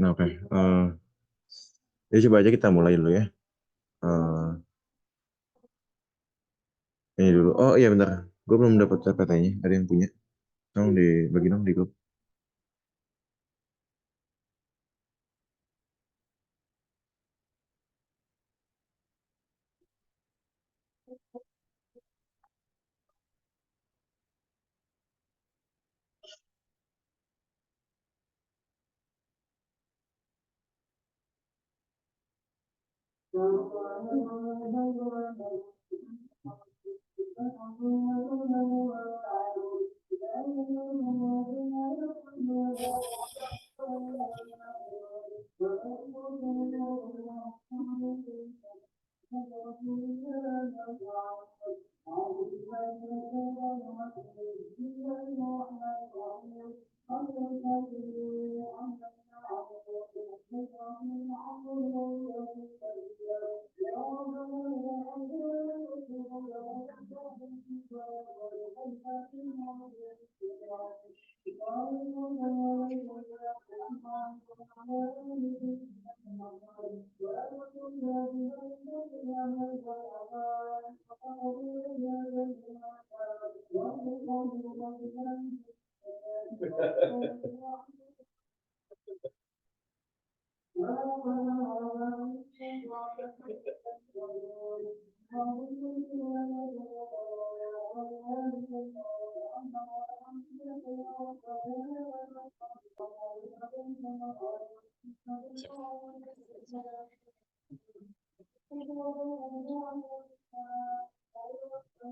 Nah, oke. Ya coba aja kita mulai dulu ya. Eh, ini dulu. Oh iya bentar. Gue belum dapat PPT-nya. Ada yang punya? Tolong dibagi dong di grup.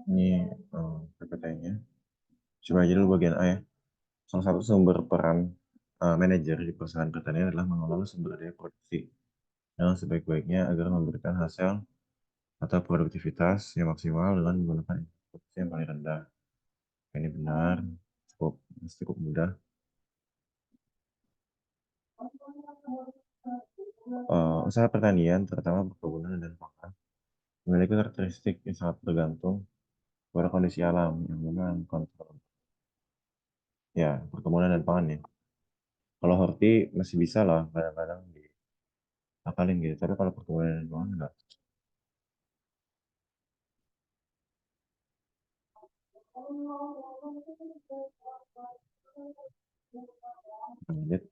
Ini PPT-nya. Coba aja dulu bagian A ya. Salah satu sumber peran manajer di perusahaan pertanian adalah mengelola sumber daya produksi yang sebaik-baiknya agar memberikan hasil atau produktivitas yang maksimal dengan menggunakan input yang paling rendah. Ini benar, cukup cukup mudah. Usaha pertanian, terutama perkebunan dan pangan, memiliki karakteristik yang sangat bergantung pada kondisi alam yang memang kontrol. Ya, perkebunan dan pangan ya. Kalau horti masih bisa lah kadang-kadang diakalin gitu, tapi kalau perkebunan dan pangan enggak. Lanjut.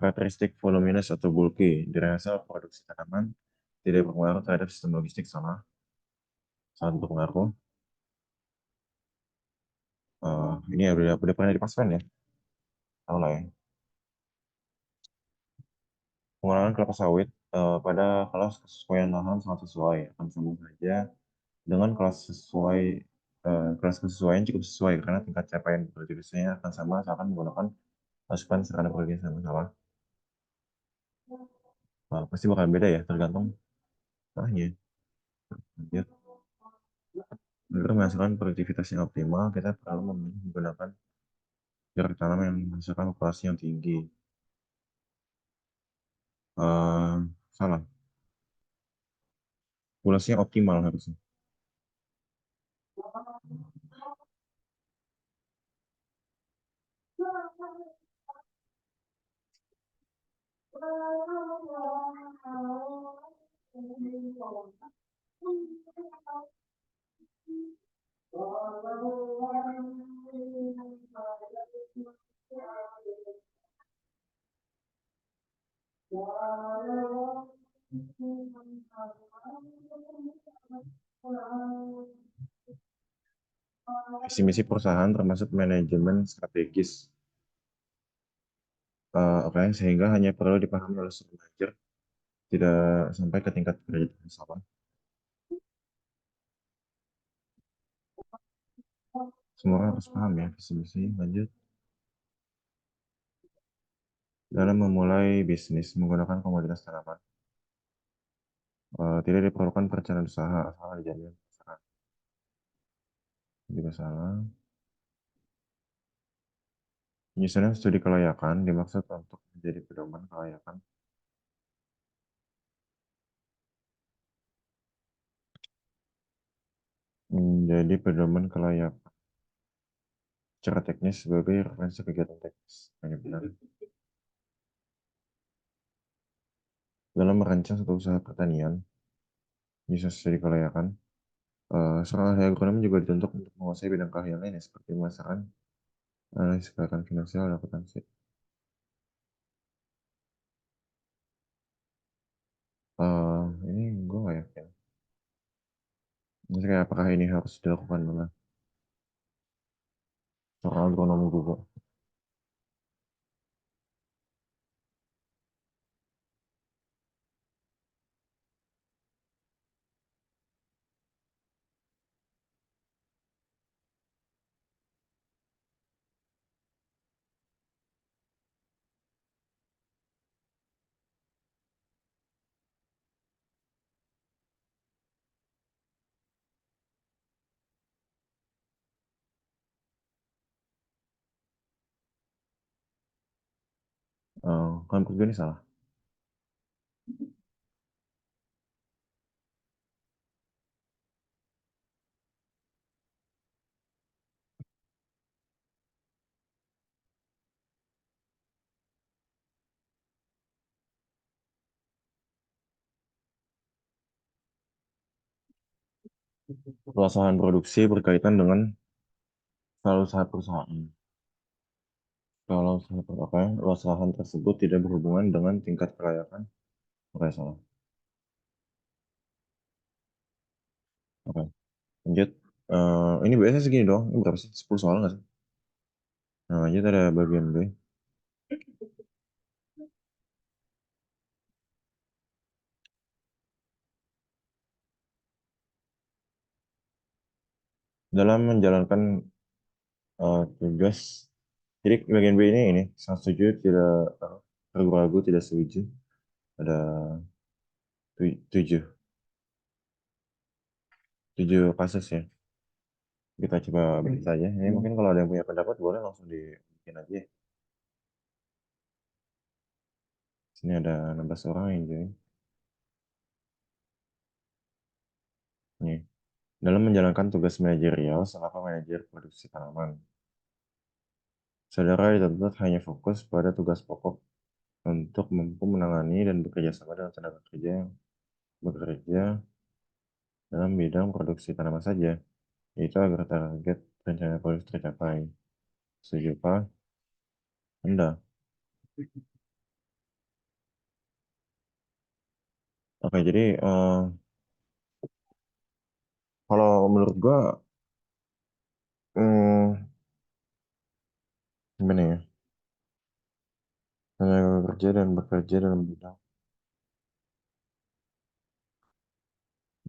Karakteristik voluminous atau bulky, dirasa produksi tanaman tidak berpengaruh terhadap sistem logistik sama sangat berpengaruh. Ini ya udah pernah dipaskan ya, tahu lah ya. Pengelolaan kelapa sawit pada kelas kesesuaian lahan sangat sesuai, akan sambung saja dengan kelas kesesuaian cukup sesuai karena tingkat capaian produktivitasnya akan sama asalkan menggunakan asupan serana produksi yang sama. Pasti bakal beda ya tergantung tanahnya. Lanjut. Agar menghasilkan produktivitas yang optimal, kita perlu menggunakan jarak tanam yang menghasilkan populasi yang tinggi. Eh, Salah, populasi yang optimal harusnya. Visi misi perusahaan termasuk manajemen strategis. Oke, sehingga hanya perlu dipahami oleh supervisor, tidak sampai ke tingkat derajat yang sama. Semua orang harus paham ya visi misi. Lanjut. Dalam memulai bisnis menggunakan komoditas tanaman, tidak diperlukan perencanaan usaha asal dijamin pasaran. Juga salah. Penyusunan studi kelayakan dimaksud untuk jadi pedoman kelayakan. Menjadi pedoman kelayakan secara teknis sebagai referensi kegiatan teknis. Hanya benar. Dalam merancang suatu usaha pertanian, bisa jadi kelayakan. Seorang ahli agronom juga dituntut untuk menguasai bidang keahlian lainnya seperti pemasaran, analisis kelayakan finansial, dan akuntansi. Ini gue nggak yakin. Maksudnya apakah ini harus dilakukan oleh seorang agronom juga? Kalau menurut gue ini salah. Luas lahan produksi berkaitan dengan skala usaha perusahaan. Kalau apa ya, luas lahan tersebut tidak berhubungan dengan tingkat kelayakan, oke salah. Oke, lanjut. Ini biasanya segini doang. Ini berapa sih? 10 soal nggak sih? Nah, lanjut ada bagian B. Dalam menjalankan tugas, jadi bagian B ini sangat setuju, tidak ragu-ragu, tidak setuju. Ada 7 kasus ya. Kita coba bahas saja. Ini mungkin kalau ada yang punya pendapat boleh langsung dibikin aja. Sini ada 16 orang yang join. Nih. Dalam menjalankan tugas manajerial selaku manajer produksi tanaman, saudara dituntut hanya fokus pada tugas pokok untuk mampu menangani dan bekerja sama dengan tenaga kerja yang bekerja dalam bidang produksi tanaman saja, yaitu agar target rencana produksi tercapai. Setuju Pak? Anda? Oke, jadi kalau menurut gua, hmm, gimana ya? Tenaga kerja dan bekerja dalam bidang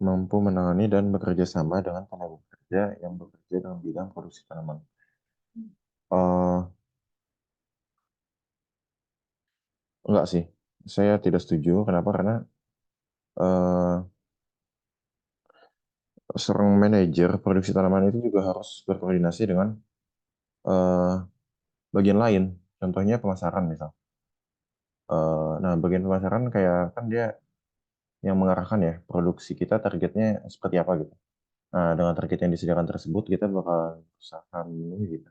mampu menangani dan bekerja sama dengan tenaga kerja yang bekerja dalam bidang produksi tanaman. Eh enggak sih, saya tidak setuju. Kenapa? Karena eh seorang manajer produksi tanaman itu juga harus berkoordinasi dengan eh bagian lain. Contohnya pemasaran misal. Nah, bagian pemasaran kayak kan dia yang mengarahkan ya produksi kita targetnya seperti apa gitu. Nah, dengan target yang disediakan tersebut kita bakal berusaha memenuhi gitu.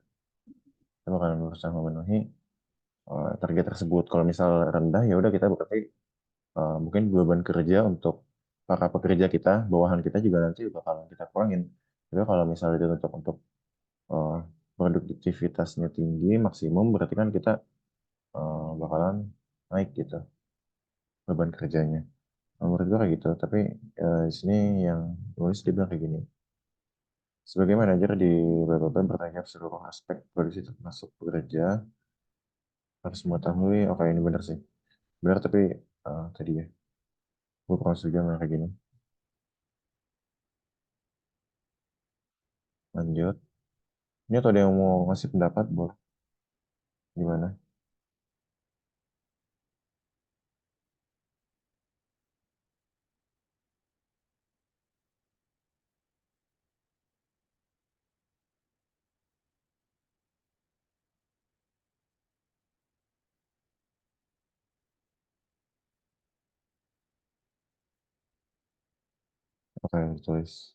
Kita bakal berusaha memenuhi target tersebut. Kalau misal rendah ya udah kita berarti mungkin beban kerja untuk para pekerja kita, bawahan kita juga nanti bakalan kita kurangin. Tapi kalau misalnya dituntut untuk eh, produktivitasnya tinggi, maksimum, berarti kan kita bakalan naik gitu beban kerjanya. Menurut gue kayak gitu. Tapi di sini yang nulis dia bilang kayak gini. Sebagai manajer di BPP bertanya seluruh aspek produksi termasuk pekerja harus mengetahui, oke ini benar sih. Benar tapi tadi ya, gue kurang setuju sama yang kayak gini. Lanjut. Ini atau ada yang mau ngasih pendapat, boleh. Gimana? Apa yang ditulis?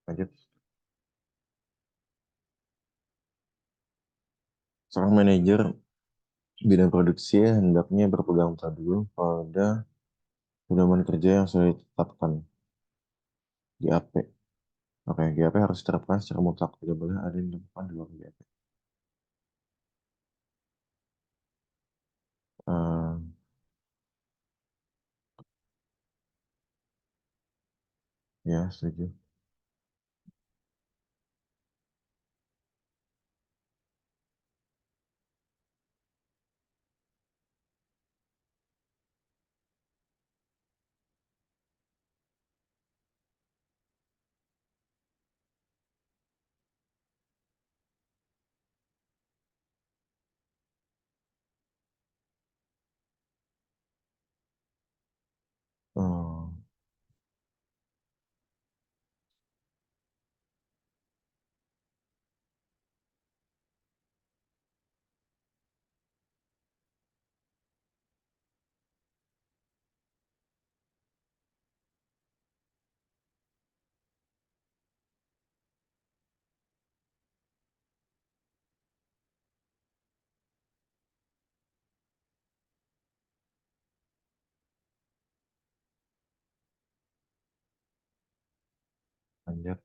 Lanjut. Seorang manajer bidang produksi hendaknya berpegang teguh pada pedoman kerja yang sudah ditetapkan, GAP. Oke, GAP harus diterapkan secara mutlak, tidak boleh ada yang dilakukan di luar GAP. Eh, ya, setuju. Eh, Lanjut.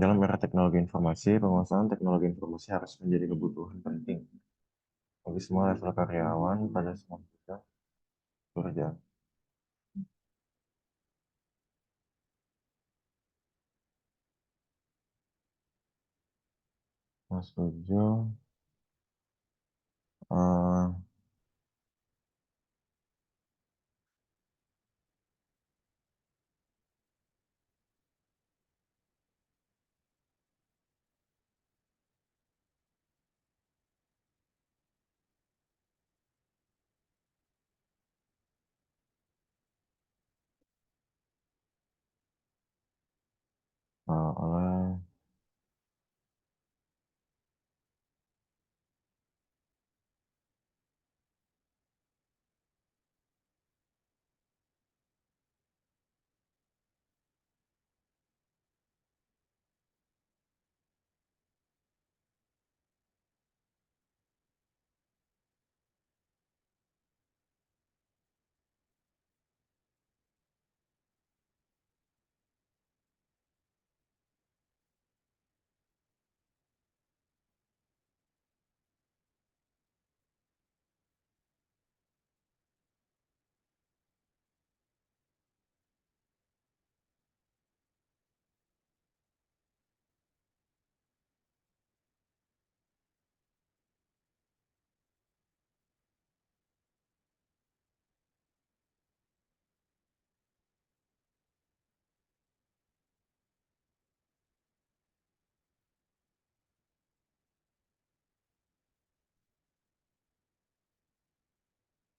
Dalam era teknologi informasi, penguasaan teknologi informasi harus menjadi kebutuhan penting bagi semua level karyawan pada semua bidang kerja. Mas setuju. Eh, oleh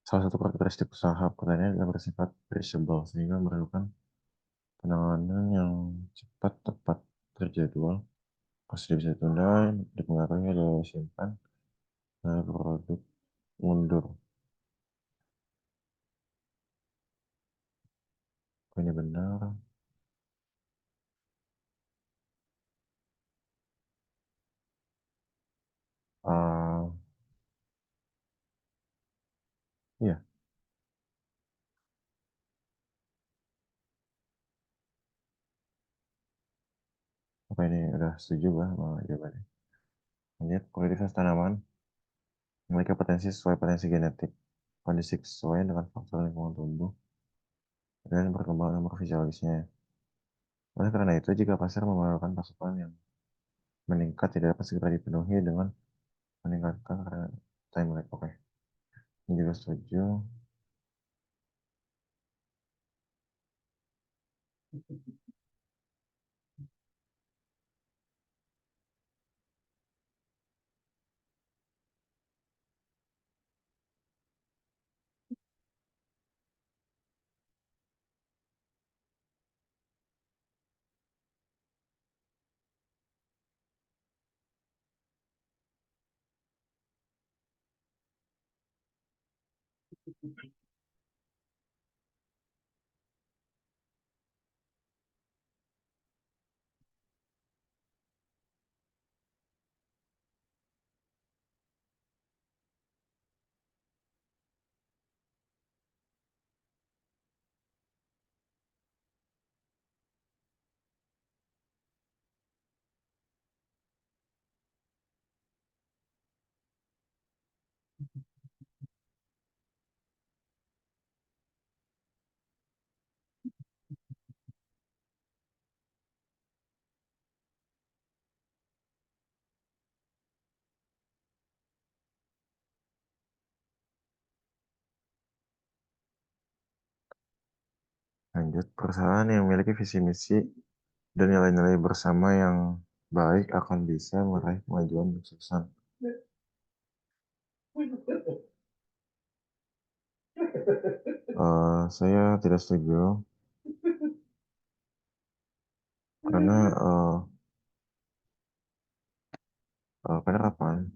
Salah satu karakteristik usaha pertanian adalah bersifat perishable, sehingga memerlukan penanganan yang cepat, tepat, terjadwal, pasti bisa ditunda, dipengaruhi oleh simpan, produk mundur. Ini benar. Uh, iya, apa ini udah setuju bah jawabannya? Lihat kualitas tanaman memiliki potensi sesuai potensi genetik, kondisi sesuai dengan faktor lingkungan tumbuh, dan perkembangan morfisiologisnya. Oleh karena itu, jika pasar memerlukan pasokan yang meningkat tidak dapat segera dipenuhi dengan meningkatkan karena timeline. Oke, ini juga setuju. Lanjut, perusahaan yang memiliki visi misi dan nilai-nilai bersama yang baik akan bisa meraih kemajuan dan kesuksesan. Saya tidak setuju karena penerapan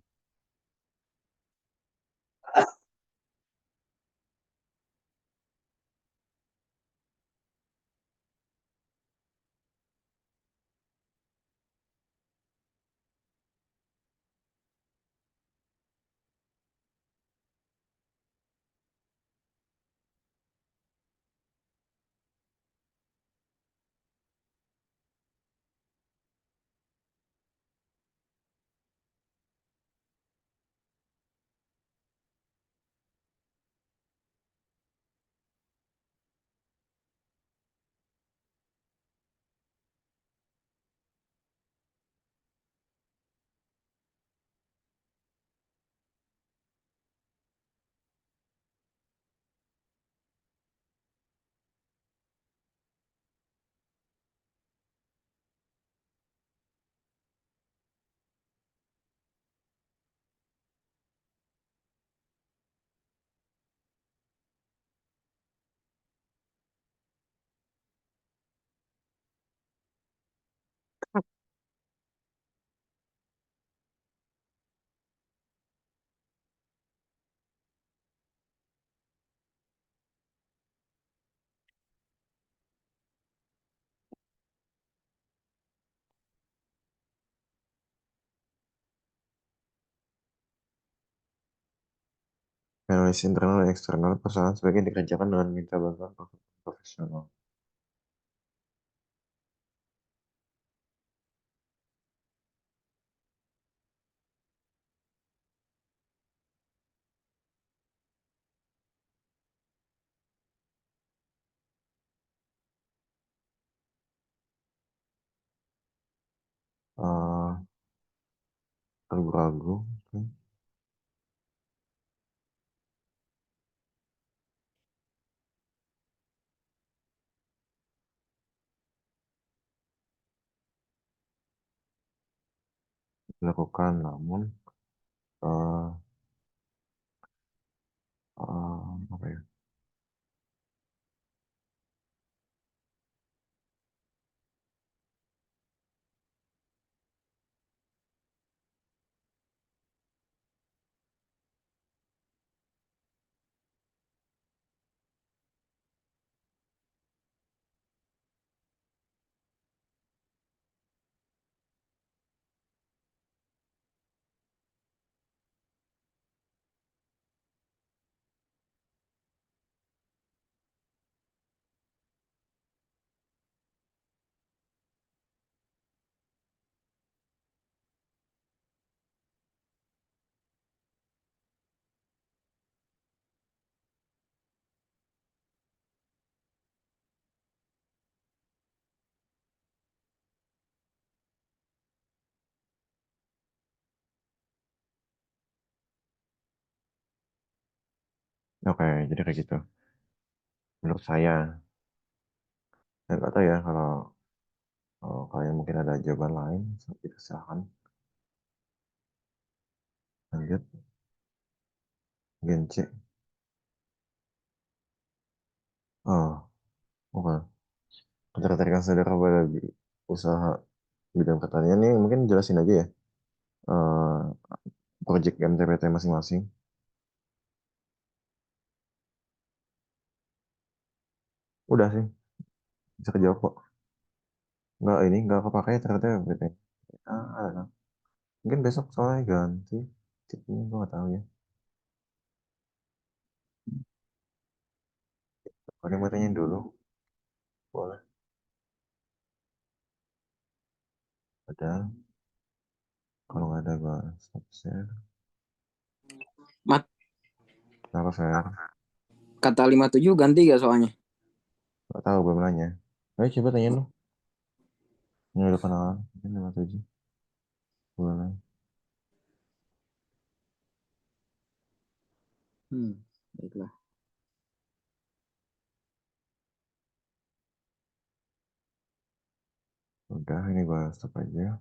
analisis internal dan eksternal perusahaan sebagian dikerjakan dengan minta bantuan profesional. Uh, Ragu-ragu, dilakukan, namun uh, Oke, jadi kayak gitu. Menurut saya, saya nggak tahu ya kalau kalian mungkin ada jawaban lain, kita silahkan lanjut. Gen C. Oh, oke. Ketertarikan saudara pada usaha bidang pertanian ini mungkin jelasin aja ya. eh Project MTPT masing-masing. Udah sih, bisa kejawab kok. Nggak kepake ternyata MTPT. I don't know. Mungkin besok soalnya ganti. Tipnya gue nggak tahu ya. Kalau yang mau tanyain dulu, boleh. Ada. Kalau nggak ada gue stop share. Mat, Kenapa share? kata 57 ganti gak soalnya? Nggak tahu, belum nanya. Ayo coba tanyain lu. Ini udah kenalan. Mungkin 57. Boleh. Baiklah. Udah, ini gue stop aja.